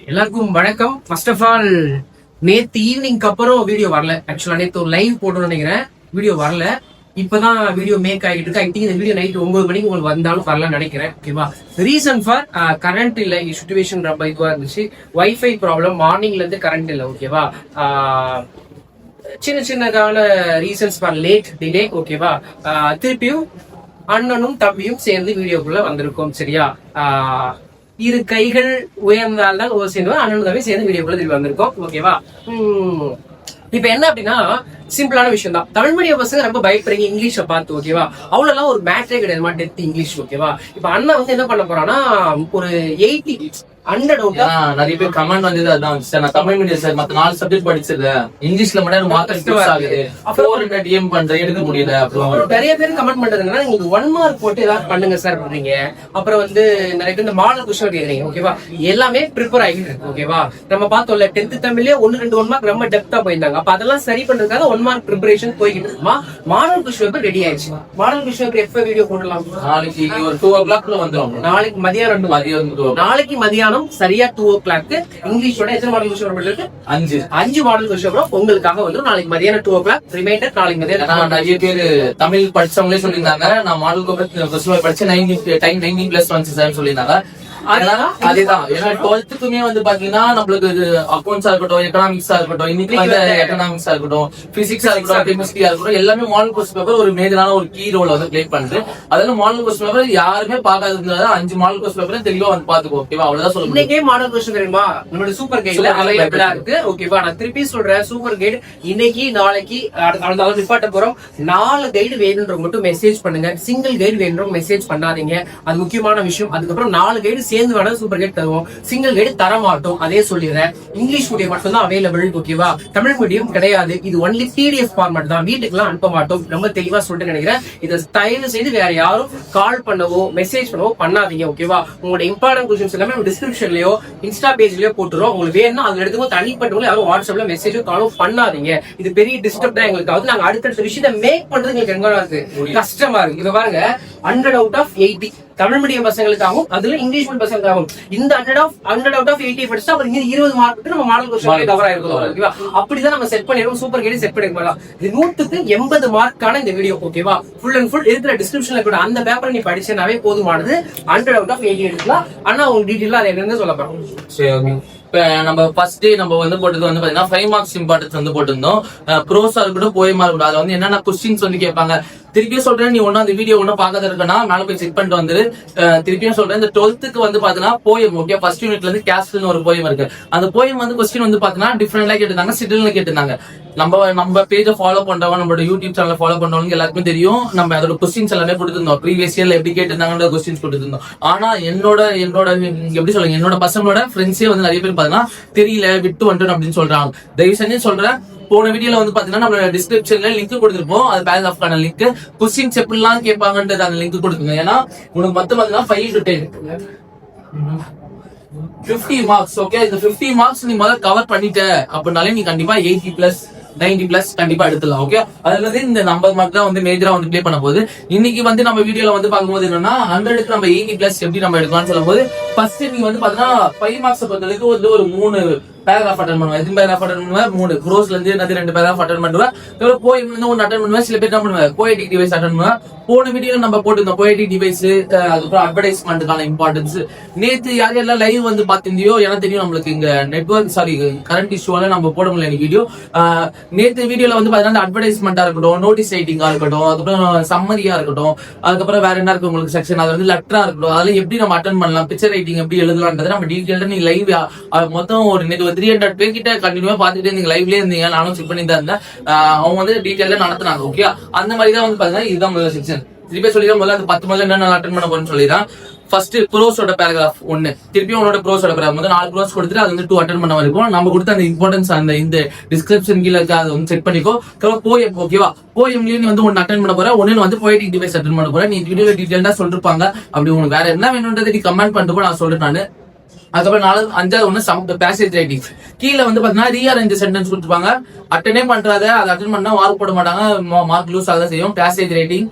எல்லாருக்கும் வணக்கம். First of all நேத்து ஈவினிங்க்கு அப்புறம் வீடியோ வரல. ஆக்சுவலா நேத்து ஒரு லைவ் போடணும்னு நினைக்கிறேன், வீடியோ வரல. இப்பதான் வீடியோ மேக் ஆகிட்டு இருக்கு. ஐ திங்க் இந்த வீடியோ நைட் 9 மணிக்கு உங்களுக்கு வந்தாலும் வரலன்னு நினைக்கிறேன். ஓகேவா? ரீசன் ஃபார் கரண்ட் இல்ல, சுச்சுவேஷன் ரொம்ப இதுவா இருந்துச்சு. வைஃபை ப்ராப்ளம், மார்னிங்ல இருந்து கரண்ட் இல்லை. ஓகேவா? சின்ன சின்னதான ரீசன்ஸ் ஃபார் லேட் டிலே. ஓகேவா? திருப்பியும் அண்ணனும் தம்பியும் சேர்ந்து வீடியோக்குள்ள வந்திருக்கோம். சரியா? இரு கைகள் உயர்ந்தால்தான் ஒரு சேர்ந்து அண்ணன் தம்பி சேர்ந்து வீடியோக்குள்ள திருப்பி வந்திருக்கோம். ஓகேவா? இப்ப என்ன அப்படின்னா சிம்பிளான விஷயம் தான். தமிழ் மீடியம் பசங்க ரொம்ப பயப்படுறீங்க இங்கிலீஷை பார்த்து. ஓகேவா? அவ்வளவு ஒரு மேட்ரே கிடையாது, டெப்த் இங்கிலீஷ். ஓகேவா? இப்ப அண்ணா வந்து என்ன பண்ண போறான்னா ஒரு 80 நிறைய பேர் கமெண்ட் வந்தது அதான் சார். நான் தமிழ் மீடியம் சார், மத்த 4 சப்ஜெக்ட் படிச்சது இங்கிலீஷ்ல மட்டும் ஆகுது. பண்றேன், எடுக்க முடியல. அப்புறம் நிறைய பேர் கமெண்ட் பண்றதுன்னா நீங்க 1 மார்க் போட்டு ஏதாவது பண்ணுங்க சார் பண்றீங்க. அப்புறம் வந்து நிறைய பேர் இந்த மாடல் கொஸ்டின் கேக்குறீங்க. ஓகேவா? எல்லாமே ப்ரிப்பேர் ஆகிட்டு இருக்கு. ஓகேவா? நம்ம பார்த்தோம்ல 10th தமிழ்லயே 1-2 1 மார்க் ரொம்ப டெப்தா போயிருந்தாங்க. அப்ப அதெல்லாம் சரி பண்றதுக்காக 1 மார்க் ப்ரிப்பரேஷன் போய்கிட்டு இருக்குமா. மாடல் கொஸ்டின் பேப்பர் ரெடி ஆயிடுச்சு. மாடல் கொஸ்டின் பேப்பர் எப்ப வீடியோ போடலாம்? நாளைக்கு ஒரு 2 o'clock வந்துடும். நாளைக்கு மதியானம் நாளைக்கு மதியானம் சரியா 2 o'clock இங்கிலீஷோட எத்தனை மாடல் கொஸ்டின் பேப்பர் இருக்கு? 5 மாடல் கொஸ்டின் பேப்பர் உங்களுக்காக வந்துடும். நாளைக்கு மதியானம் 2 o'clock. ரிமைண்டர் நாளைக்கு மதியானம். நிறைய பேர் தமிழ் படிச்சவங்களே சொல்லியிருந்தாங்க, நான் மாடல் கொஸ்டின் படிச்சு 19+ வந்துச்சு சார் சொல்லியிருந்தாங்க. அதேதான். ஏன்னா 12க்குமே வந்து பாத்தீங்கன்னா நம்மளுக்கு அக்கௌண்ட்ஸா இருக்கட்டும், எக்கனாமிக்ஸா இருக்கட்டும், இன்னைக்கு வந்து எக்கனாமிக்ஸா இருக்கட்டும், பிசிக்ஸா இருக்கட்டும், கெமிஸ்ட்ரியா இருக்கட்டும், எல்லாமே மாடல் கொஸ்டின் பேப்பர் ஒரு மேஜரான ஒரு கீ ரோல் வந்து பிளே பண்ணுது. அதனால மாடல் கொஸ்டின் பேப்பர் யாருமே பார்க்காததுனால 5 மாடல் கொஸ்டின் பேப்பர் தெளிவா வந்து பாத்துக்கோ. ஓகேவா? அவ்வளவுதான் சொல்லுங்க. இன்னைக்கே மாடல் கொஸ்டின் தெரியுமா? நம்மளோட சூப்பர் கைட்ல அவைலபிளா இருக்கு. ஓகேவா? நான் திருப்பி சொல்றேன், சூப்பர் கைடு இன்னைக்கு நாளைக்கு நிப்பாட்ட போறோம். 4 கைடு வேணும்ன்ற மட்டும் மெசேஜ் பண்ணுங்க. சிங்கிள் கைடு வேணும் மெசேஜ் பண்ணாதீங்க, அது முக்கியமான விஷயம். அதுக்கப்புறம் 4 கைடு சேர்ந்து வேணா சூப்பர் கைட் தருவோம். சிங்கிள் கைடு தர மாட்டோம், அதே சொல்லிடுறேன். இங்கிலீஷ் மீடியம் மட்டும் தான் அவைலபிள். ஓகேவா? தமிழ் மீடியம் கிடையாது. இது ஒன்லி PDF ஃபார்மேட் தான், வீட்டுக்குலாம் அனுப்ப மாட்டோம். ரொம்ப தெளிவா சொல்லிட்டு நினைக்கிறேன். இதை தயவு செய்து வேற யாரும் கால் பண்ணவோ மெசேஜ் பண்ணவோ பண்ணாதீங்க. ஓகேவா? உங்களோட இம்பார்ட்டன்ட் கொஸ்டின்ஸ் எல்லாமே டிஸ்கிரிப்ஷன்லயோ இன்ஸ்டா பேஜ்லயோ போட்டுரும். உங்களுக்கு வேணும்னா அதுல எடுத்துக்கோ. தனிப்பட்டவங்க யாரும் வாட்ஸ்அப்ல மெசேஜோ காலோ பண்ணாதீங்க. இது பெரிய டிஸ்டர்ப் தான் எங்களுக்கு ஆகுது. நாங்க அடுத்தடுத்த விஷயத்தை மேக் பண்றது எங்களுக்கு எங்க இருக்கு, கஷ்டமா இருக்கு. இப்ப பாருங்க, 100 out of 80 தமிழ் மீடியம் பசங்களுக்காகவும் அதுல இங்கிலீஷ் மீடியம் பசங்களுக்காகவும் இந்த 100 out of 80 படிச்சா அப்புறம் 20 மார்க் நம்ம மாடல் கொஸ்டின் கவர் ஆயிருக்கோம். ஓகேவா? அப்படிதான் நம்ம செட் பண்ணிருக்கோம். சூப்பர் கேடி செட் பண்ணிருக்கோம். இது 100க்கு 80 மார்க்கான இந்த வீடியோ. ஓகேவா? ஃபுல் அண்ட் ஃபுல் இருக்கிற டிஸ்கிரிப்ஷன்ல கூட அந்த பேப்பரை நீ படிச்சனாவே போதுமானது. 100 out of 80 எடுக்கலாம். ஆனா உங்களுக்கு டீடைலா அதை என்னன்னு சொல்ல போறோம். சரி, இப்ப நம்ம ஃபர்ஸ்ட் டே நம்ம வந்து போட்டது வந்து பாத்தீங்கன்னா 5 மார்க்ஸ் இம்பார்ட்டன்ஸ் வந்து போட்டிருந்தோம். ப்ரோஸா இருக்கட்டும், போயமா இருக்கட்டும், அது வந்து என்னென்ன கொஸ்டின்ஸ் வந்து கேட்பாங்க. திருப்பியும் சொல்றேன், நீ ஒன்னும் அந்த வீடியோ ஒன்னும் பாக்காத இருக்கனா மேல போய் செக் பண்ணிட்டு வந்து திருப்பியும் சொல்றேன். இந்த 12க்கு வந்து பாத்தீங்கன்னா போயம். ஓகே, ஃபர்ஸ்ட் யூனிட்ல இருந்து கேஸ்ட்னு ஒரு போயம் இருக்கு. அந்த போயம் வந்து கொஸ்டின் வந்து பாத்தீங்கன்னா டிஃபரெண்டா கேட்டிருந்தாங்க, சிட்டில்ல கேட்டிருந்தாங்க. நம்ம பேஜை ஃபாலோ பண்றவங்க, நம்மளோட யூடியூப் சேனல் ஃபாலோ பண்றவங்க எல்லாருக்குமே தெரியும். நம்ம அதோட கொஸ்டின்ஸ் எல்லாமே கொடுத்திருந்தோம். ப்ரீவியஸ் இயர்ல எப்படி கேட்டிருந்தாங்க கொஸ்டின்ஸ் கொடுத்திருந்தோம். ஆனா என்னோட எப்படி சொல்லுங்க, என்னோட பசங்களோட ஃப்ரெண்ட்ஸே வந்து நிறைய பேர் பாத்தீங்கன்னா தெரியல, விட்டு வந்துட்டோம் அப்படின்னு சொல்றாங்க. தயவு செஞ்சு சொல்றேன், போன வீடியோல வந்து பாத்தீங்கன்னா நம்மளோட டிஸ்கிரிப்ஷன்ல லிங்க் கொடுத்திருப்போம். அது பேராகிராஃப்கான லிங்க், கொஸ்டின்ஸ் எப்படிலாம் கேட்பாங்கன்றது அந்த லிங்க் கொடுத்துங்க. ஏன்னா உனக்கு மொத்தம் பாத்தீங்கன்னா 5 to 10 50 மார்க்ஸ். ஓகே, இந்த 50 மார்க்ஸ் நீ முதல்ல கவர் பண்ணிட்ட அப்படின்னாலே நீ கண்டிப்பா 80+ 90+ கண்டிப்பா எடுத்துலாம். ஓகே, அதுல இருந்து இந்த நம்பர் மார்க் தான் வந்து மேஜரா வந்து பிளே பண்ண போகுது. இன்னைக்கு வந்து நம்ம வீடியோல வந்து பார்க்கும்போது என்னன்னா 100க்கு நம்ம 80+ எப்படி நம்ம எடுக்கலாம்னு சொல்லும் போது, ஃபர்ஸ்ட் நீ வந்து பாத்தீங்கன்னா 5 மார்க்ஸ் பொறுத்தவரைக்கும் வந்து ஒரு 3 பேராகிராஃப் அட்டன் பண்ணுவேன். எத்தனை பேராகிராஃப் அட்டன் பண்ணுவேன்? 3. ப்ரோஸ்ல இருந்து 2 பேராகிராஃப் அட்டன் பண்ணுவேன். போயம் வந்து 1 அட்டன் பண்ணுவேன். சில பேர் என்ன பண்ணுவேன், போயட்டிக் டிவைஸ் அட்டன் பண்ணுவேன். போன வீடியோல நம்ம போட்டிருந்தோம் போயட்டிக் டிவைஸ், அதுக்கப்புறம் அட்வர்டைஸ்மெண்ட்டுக்கான இம்பார்ட்டன்ஸ். நேத்து யாரெல்லாம் லைவ் வந்து பாத்திருந்தியோ எனக்கு தெரியும். நம்மளுக்கு இங்க நெட்வொர்க் கரண்ட் இஷ்யூவால நம்ம போட முடியல வீடியோ. நேத்து வீடியோல வந்து பாத்தீங்கன்னா அட்வர்டைஸ்மெண்டா இருக்கட்டும், நோட்டீஸ் ரைட்டிங்கா இருக்கட்டும், அதுக்கப்புறம் சம்மரியா இருக்கட்டும், அதுக்கப்புறம் வேற என்ன இருக்கு உங்களுக்கு செக்ஷன், அது வந்து லெட்டரா இருக்கட்டும், அதெல்லாம் எப்படி நம்ம அட்டன் பண்ணலாம், பிக்சர் ரைட்டிங் எப்படி எழுதலாம்ன்றதை நம்ம டீடைலா நீ லைவ் மொத்தம் ஒரு நேற்று 300 பேர் கிட்ட கண்டினியூவா பாத்துட்டு நீங்க லைவ்லயே இருந்தீங்க. நானும் செக் பண்ணி தான் இருந்தேன். அவங்க வந்து டீடைலா நடத்தினாங்க. ஓகே, அந்த மாதிரி தான் வந்து பாத்தீங்கன்னா இதுதான் முதல் செக்ஷன். திருப்பி சொல்லிதான் முதல்ல அந்த 10 முதல்ல என்ன அட்டன் பண்ண போறேன்னு சொல்லிதான். ஃபர்ஸ்ட் ப்ரோஸோட பேராகிராஃப் 1, திருப்பி உன்னோட ப்ரோஸோட பேராகிராஃப் வந்து 4 ப்ரோஸ் கொடுத்துட்டு அது வந்து 2 அட்டன் பண்ண வரைக்கும் நம்ம கொடுத்த அந்த இம்பார்ட்டன்ஸ் அந்த இந்த டிஸ்கிரிப்ஷன் கீழே அதை வந்து செக் பண்ணிக்கோ. போயம். ஓகேவா? போயம்லயே நீ வந்து 1 அட்டன் பண்ண போற, 1 வந்து போயட்டிக் டிவைஸ் அட்டன் பண்ண போற. நீ வீடியோல டீடைலா சொல்லிருப்பாங்க. அப்படி உங்களுக்கு வேற என்ன வேணும்ன்றதை நீ கமெண்ட் பண்ணிட்டு நான் சொல்றேன். நானு அதுக்கப்புறம் 5வது ஒண்ணு பேசேஜ் ரைட்டிங். கீழே வந்து பாத்தீங்கன்னா ரீஅரேஞ்ச் சென்டென்ஸ் கொடுத்துருப்பாங்க. அட்டனே பண்றாத அதை அட்டன் பண்ணா மார்க் போட மாட்டாங்க, மார்க் லூஸ் ஆக செய்யும். Passage rating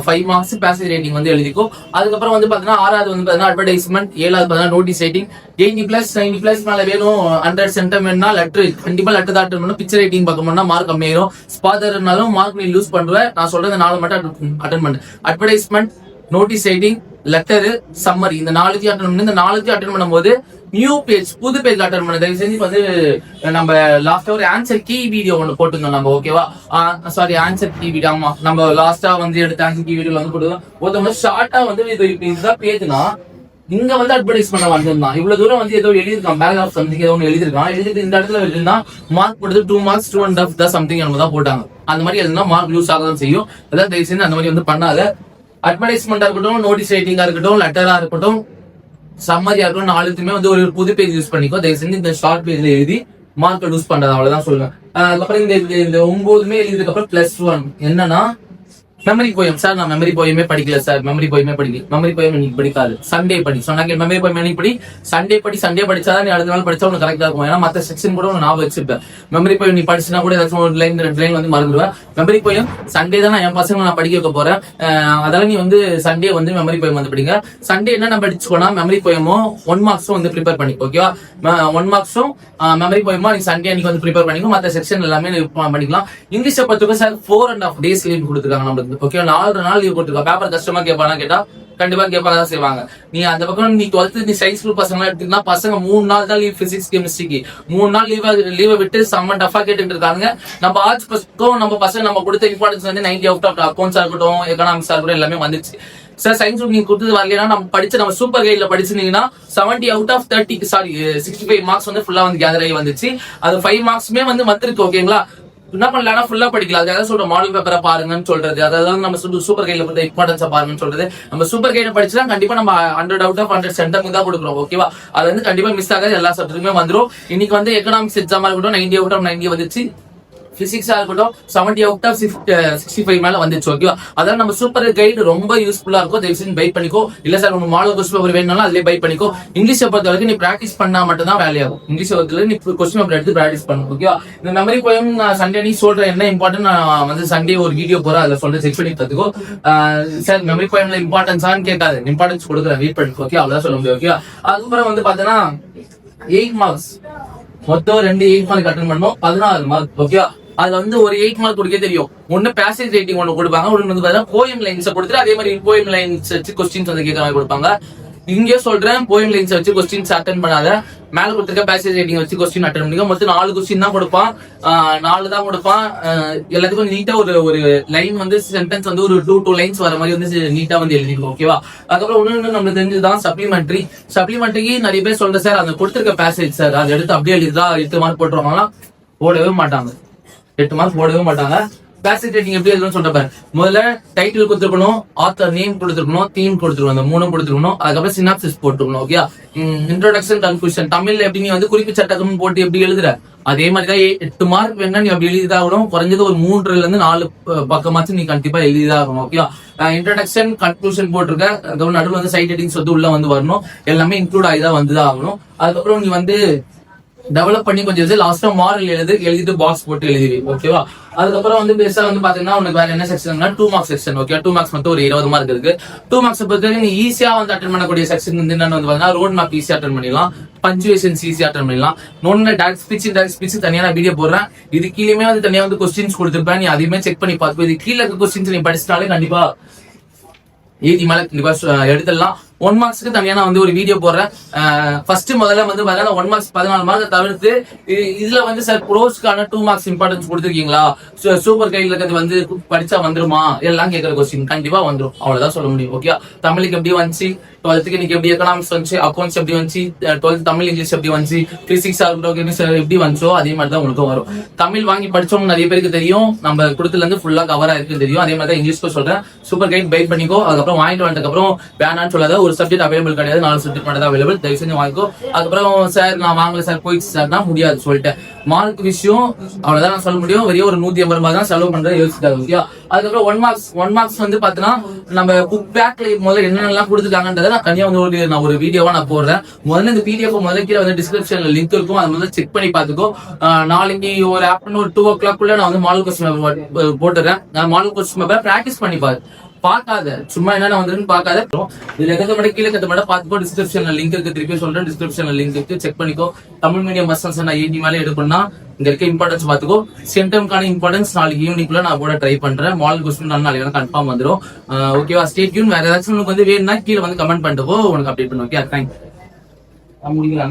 5 marks passage rating வந்து எழுதிக்கும். அதுக்கப்புறம் வந்து பாத்தீங்கன்னா 6வது வந்து பாத்தீங்கன்னா அட்வர்டைஸ்மெண்ட், 7வது பாத்தீங்கன்னா நோட்டீஸ் ரைட்டிங். 80+90+ மேல வேணும், 100 சென்டிமெண்ட்னா லெட்டர், கண்டிப்பா லெட்டர் தான் அட்டன் பண்ணணும். பிக்சர் ரைட்டிங் பார்க்கணும்னா மார்க் கம்மியாயிரும். ஸ்பாதர்னாலும் மார்க் நீ லூஸ் பண்ணுவேன். நான் சொல்றது 4 மட்டும் அட்டன் பண்ணு. Advertisement, notice writing, letter, summary, இந்த 4த்தையும் அட்டன் பண்ணி இந்த 4த்தையும் அட்டன் பண்ணும்போது நியூ பேஜ், புது பேஜ் அட்டன் பண்ண. தயவு செஞ்சு வந்து நம்ம லாஸ்டா ஒரு ஆன்சர் கீ வீடியோ ஒன்று போட்டுருந்தோம் நம்ம, ஓகேவா? Sorry, answer key video. ஆமா, நம்ம லாஸ்டா வந்து எடுத்த ஆன்சர் கீ வீடியோ வந்து போட்டுருந்தோம். ஒருத்தவங்க ஷார்ட்டா வந்து இதுதான் பேஜ்னா இங்க வந்து அட்வர்டைஸ் பண்ண வந்திருந்தான். இவ்வளவு தூரம் வந்து ஏதோ எழுதிருக்கான், பேக் ஆஃப் சம்திங் ஏதோ ஒன்று எழுதிருக்கான். எழுதிட்டு இந்த இடத்துல எழுதினா மார்க் போடுறது 2 மார்க்ஸ் 2.5 தான் சம்திங் நம்ம தான் போட்டாங்க. அந்த மாதிரி எழுதினா மார்க் லூஸ் ஆக தான் செய்யும். அதான் தயவு செஞ்சு அந்த மாதிரி வந்து பண்ணாத. அட்வர்டைஸ்மெண்டா இருக்கட்டும், நோட்டீஸ் ரைட்டிங்கா இருக்கட்டும், லெட்டரா இருக்கட்டும், சம்மரியா இருக்கட்டும், 4த்துமே வந்து ஒரு புது பேஜ் யூஸ் பண்ணிக்கோ. தயவு செஞ்சு இந்த ஷார்ட் பேஜ்ல எழுதி மார்க் லூஸ் பண்றது, அவ்வளவுதான் சொல்லுவேன். அதுக்கப்புறம் இந்த 9மே எழுதியதுக்கு அப்புறம் +1 என்னன்னா மெமரி போயம். சார் நான் மெமரி போயமே படிக்கல சார், மெமரி போயமே படிக்கல. மெமரி போயம் இன்னைக்கு படிக்காது, சண்டே படி சொன்னாங்க. மெமரி போயம் இன்னைக்கு படி, சண்டே படி. சண்டே படிச்சாதான் நீ அடுத்த நாள் படிச்சா உனக்கு கரெக்டா இருக்கும். ஏன்னா மத்த செக்ஷன் கூட உனக்கு ஞாபகம் வச்சிருப்பேன். மெமரி போயம் நீ படிச்சுனா கூட ஏதாச்சும் ஒரு லைன் 2 லைன் வந்து மறந்துடுவேன். மெமரி போயம் சண்டே தான் நான் என் பசங்க நான் படிக்க வைக்க போறேன். அதெல்லாம் நீ வந்து சண்டே வந்து மெமரி போயம் வந்து படிங்க. சண்டே என்ன நம்ம படிச்சுக்கோனா மெமரி போயமும் 1 மார்க்ஸும் வந்து ப்ரிப்பேர் பண்ணி, ஓகேவா? 1 மார்க்ஸும் மெமரி போயமா நீ சண்டே அன்னைக்கு வந்து ப்ரிப்பேர் பண்ணிக்கோ. மத்த செக்ஷன் எல்லாமே பண்ணிக்கலாம். இங்கிலீஷை பொறுத்தவரை சார் 4.5 days லீவ் கொடுத்துருக்காங்க நம்மளுக்கு, ஓகே? 4 நாள் லீவ் கொடுத்துருக்கா. பேப்பர் கஷ்டமா கேட்பானா கேட்டா கண்டிப்பா கேட்பாங்க செய்வாங்க. நீ அந்த பக்கம் நீ 12th நீ சயின்ஸ் குரூப் பசங்க எடுத்தீங்கன்னா பசங்க 3 நாள் தான் லீவ், பிசிக்ஸ் கெமிஸ்ட்ரிக்கு 3 நாள் லீவை விட்டு செம்ம டஃபா கேட்டுட்டு இருக்காங்க. நம்ம ஆர்ட்ஸ் பசங்க நம்ம பசங்க நம்ம கொடுத்த இம்பார்ட்டன்ஸ் வந்து 90 out of அக்கௌண்ட்ஸா இருக்கட்டும், எக்கனாமிக்ஸா இருக்கட்டும், எல்லாமே வந்துச்சு. சார் சயின்ஸ் குரூப் நீங்க கொடுத்தது வரலைன்னா நம்ம சூப்பர் கைட்ல படிச்சிருந்தீங்கன்னா 70 out of 30 சாரி 65 மார்க்ஸ் வந்து ஃபுல்லா வந்து கேதர் ஆகி வந்துச்சு. அது 5 மார்க்ஸ்மே வந்து வந்திருக்கு, ஓகேங்களா? என்ன பண்ணலாம், ஃபுல்லா படிக்கலாம். அதாவது சொல்ற மாடல் பேப்பரை பாருங்கன்னு சொல்றது, அதாவது நம்ம சூப்பர் கைட்ல கொடுத்த இம்பார்ட்டன்ஸா பாருங்கன்னு சொல்றது. நம்ம சூப்பர் கைட படிச்சா கண்டிப்பா நம்ம 100 out of 100 சென்டம் தான் கொடுக்குறோம், ஓகேவா? அது வந்து கண்டிப்பா மிஸ் ஆகாது, எல்லா சப்ஜெக்ட்டுமே வந்துடும். இன்னைக்கு வந்து எக்கனாமிக்ஸ் எக்ஸாமா இருக்கட்டும் 90 out of 90 வந்துச்சு. பிசிக்ஸா இருக்கட்டும் 70 out of 65 மேல வந்துச்சு, ஓகேவா? அதாவது நம்ம சூப்பர் கைடு ரொம்ப யூஸ்ஃபுல்லா இருக்கும். தயவு செஞ்சு பை பண்ணிக்கோ. இல்ல சார் உங்க மாடல் கொஸ்டின் பேப்பர் வேணும்னாலும் அதுலயே பை பண்ணிக்கோ. இங்கிலீஷை பொறுத்த வரைக்கும் நீ பிராக்டிஸ் பண்ணா மட்டும் தான் வேலையாகும். இங்கிலீஷ் பொறுத்தவரை நீ கொஸ்டின் பேப்பர் எடுத்து பிராக்டிஸ் பண்ணணும், ஓகேவா? இந்த மெமரி போயம் நான் சண்டே நீ சொல்றேன் என்ன இம்பார்ட்டன்ட், நான் வந்து சண்டே ஒரு வீடியோ போறேன், அதுல சொல்றேன், செக் பண்ணி கத்துக்கோ. சார் மெமரி போயம்ல இம்பார்ட்டன்ஸான்னு கேட்காது, இம்பார்ட்டன்ஸ் கொடுக்குறேன், வெயிட் பண்ணிக்கோ, ஓகே? அவ்வளவுதான் சொல்ல முடியும், ஓகேவா? அதுக்கப்புறம் வந்து பாத்தீங்கன்னா 8 மார்க்ஸ் மொத்தம் 2 8 மார்க் அட்டன் பண்ணணும், 16 மார்க், ஓகேவா? அதுல வந்து ஒரு 8 மார்க் கொடுக்க தெரியும். ஒன்னு பேசேஜ் ரேட்டிங் ஒன்னு கொடுப்பாங்க, ஒன்னு வந்து பாத்தீங்கன்னா போயம் லைன்ஸ் கொடுத்துட்டு அதே மாதிரி போயம் லைன்ஸ் வச்சு கொஸ்டின்ஸ் வந்து கேட்க மாதிரி கொடுப்பாங்க. இங்கே சொல்றேன், போயம் லைன்ஸ் வச்சு கொஸ்டின்ஸ் அட்டன் பண்ணாத. மேல கொடுத்துருக்க பேசேஜ் ரேட்டிங் வச்சு கொஸ்டின் அட்டன் பண்ணிக்க. மொத்தம் 4 கொஸ்டின் தான் கொடுப்பான், 4 தான் கொடுப்பான். எல்லாத்துக்கும் நீட்டா ஒரு லைன் வந்து சென்டென்ஸ் வந்து ஒரு 2 லைன்ஸ் வர மாதிரி வந்து நீட்டா வந்து எழுதிக்கும், ஓகேவா? அதுக்கப்புறம் ஒண்ணு நம்மளுக்கு தெரிஞ்சதுதான் சப்ளிமெண்டரி. நிறைய பேர் சொல்ற சார் அந்த கொடுத்துருக்க பேசேஜ் சார் அதை எடுத்து அப்படியே எழுதிதான் 8 மார்க் போட்டுருவாங்கன்னா போடவே மாட்டாங்க. 8 மார்க் போடவே மாட்டாங்க. பேசேஜ் ரேட்டிங் எப்படி எழுதணும்னு சொல்றேன். முதல்ல டைட்டில் கொடுத்துருக்கணும், ஆத்தர் நேம் கொடுத்துருக்கணும், தீம் கொடுத்துருக்கணும், அந்த 3 கொடுத்துருக்கணும். அதுக்கப்புறம் சினாப்சிஸ் போட்டுருக்கணும், ஓகே? Introduction, conclusion. தமிழ்ல எப்படி நீ வந்து குறிப்பிட்ட போட்டு எப்படி எழுதுற அதே மாதிரிதான் 8 மார்க் வேணா நீ அப்படி எழுதிதாகணும். குறைஞ்சது ஒரு 3 to 4 பக்கமாச்சும் நீ கண்டிப்பா எழுதிதாகணும், ஓகே? இன்ட்ரோடக்ஷன், கன்க்ளூஷன் போட்டிருக்க. அதுக்கப்புறம் நடுவில் வந்து சைட் ஹெட்டிங்ஸ் வந்து உள்ள வந்து வரணும், எல்லாமே இன்க்ளூட் ஆகிதான் வந்துதான் ஆகணும். அதுக்கப்புறம் நீ வந்து டெவலப் பண்ணி கொஞ்சம் லாஸ்டா மாரல் எழுதிட்டு பாக்ஸ் போட்டு எழுதிடு, ஓகேவா? அதுக்கப்புறம் வந்து பெருசா வந்து பாத்தீங்கன்னா உனக்கு வேற என்ன section 2 marks section, okay? 2 marks மட்டும் ஒரு 20 மார்க் இருக்கு. 2 மார்க்ஸ் பொறுத்த நீ ஈஸியா வந்து அட்டன் பண்ணக்கூடிய செக்ஷன் வந்து என்னன்னு வந்து பாத்தீங்கன்னா ரோட் மேப் ஈஸியா அட்டன் பண்ணிடலாம், பஞ்சுவேஷன்ஸ் ஈஸியா அட்டன் பண்ணிடலாம். இன்னொன்னு டைரக்ட் ஸ்பீச் தனியா நான் வீடியோ போடுறேன். இது கீழே வந்து தனியா வந்து கொஸ்டின்ஸ் கொடுத்துருப்பேன், நீ அதையுமே செக் பண்ணி பார்த்து இது கீழே இருக்க கொஸ்டின்ஸ் நீ படிச்சிட்டாலே கண்டிப்பா 80 மேல கண்டிப்பா எடுத்துடலாம். 1 மார்க்ஸ்க்கு தனியா நான் வந்து ஒரு வீடியோ போடுறேன். முதல்ல வந்து 1 மார்க்ஸ் 14 மார்க் தவிர்த்து இதுல வந்து சார் ப்ரோஸ்க்கான 2 மார்க்ஸ் இம்பார்ட்டன்ஸ் கொடுத்துருக்கீங்களா, சூப்பர் கைட்ல இருக்கிறது வந்து படிச்சா வந்துருமா எல்லாம் கேட்கற கொஸ்டின் கண்டிப்பா வந்துடும், அவ்வளவுதான் சொல்ல முடியும், ஓகே? தமிழுக்கு எப்படி வந்துச்சு, 12th இன்னைக்கு எப்படி எக்கனாமிக்ஸ் வந்துச்சு, அக்கௌண்ட்ஸ் எப்படி வந்துச்சு, 12th தமிழ் இங்கிலீஷ் எப்படி வந்துச்சு, பிசிக்ஸ் எப்படி வந்துச்சோ அதே மாதிரி தான் உங்களுக்கு வரும். தமிழ் வாங்கி படிச்சவங்க நிறைய பேருக்கு தெரியும், நம்ம கொடுத்துல இருந்து ஃபுல்லா கவர் ஆயிருக்கு தெரியும். அதே மாதிரி தான் இங்கிலீஷ்க்கு சொல்றேன், சூப்பர் கைட் பை பண்ணிக்கோ. அதுக்கப்புறம் வாங்கிட்டு வந்ததுக்கு அப்புறம் வேணான்னு சொல்லாத, ஒரு ஒரு சப்ஜெக்ட் அவைலபிள் கிடையாது, 4 சப்ஜெக்ட் மட்டும் தான் அவைலபிள். தயவு செஞ்சு வாங்கிக்கோ. அதுக்கப்புறம் சார் நான் வாங்கல சார் போயிடுச்சு சார்னா முடியாது சொல்லிட்டேன். மார்க் விஷயம் அவ்வளவுதான் நான் சொல்ல முடியும். வெறும் ஒரு 180 ரூபாய் தான் செலவு பண்றது யோசிக்காது. ஓகே, அதுக்கப்புறம் ஒன் மார்க்ஸ் வந்து பாத்தீங்கன்னா நம்ம புக் பேக்ல முதல்ல என்னென்னலாம் கொடுத்துருக்காங்கன்றத நான் தனியா வந்து நான் ஒரு வீடியோவா நான் போடுறேன். முதல்ல இந்த PDF முதல்ல கீழே வந்து டிஸ்கிரிப்ஷன்ல லிங்க் இருக்கும், அதை முதல்ல செக் பண்ணி பாத்துக்கோ. நாளைக்கு ஒரு ஆஃப்டர்நூன் ஒரு 2 o'clock நான் வந்து மாடல் கொஸ்டின் போட்டுறேன். நான் மாடல் கொஸ்டின் பேப்பர் பிராக்டிஸ் பண்ணி பார்க்காத, சும்மா என்னென்ன வந்துருன்னு பார்க்காத. இதுல எந்த மட்டும் கீழே கத்த மட்டும் பார்த்துக்கோ. டிஸ்கிரிப்ஷன்ல லிங்க் இருக்கு, திருப்பி சொல்றேன், டிஸ்கிரிப்ஷன்ல லிங்க் இருக்கு, செக் பண்ணிக்கோ. தமிழ் மீடியம் பர்சன்ஸ் நான் 80 மேலே எடுக்கணும்னா இங்க இருக்க இம்பார்ட்டன்ஸ் பாத்துக்கோ. சென்டம்கான இம்பார்ட்டன்ஸ் நாளைக்கு ஈவினிங்குள்ள நான் கூட ட்ரை பண்றேன். மாடல் கொஸ்டின் நாளைக்கு கன்ஃபார்ம் வந்துடும். ஓகேவா, ஸ்டே டியூன். வேற ஏதாச்சும் உனக்கு வந்து வேணும்னா கீழே வந்து கமெண்ட் பண்ணிட்டு உனக்கு அப்டேட் பண்ணுவோம். Okay, thank you. முடிக்கலாம்.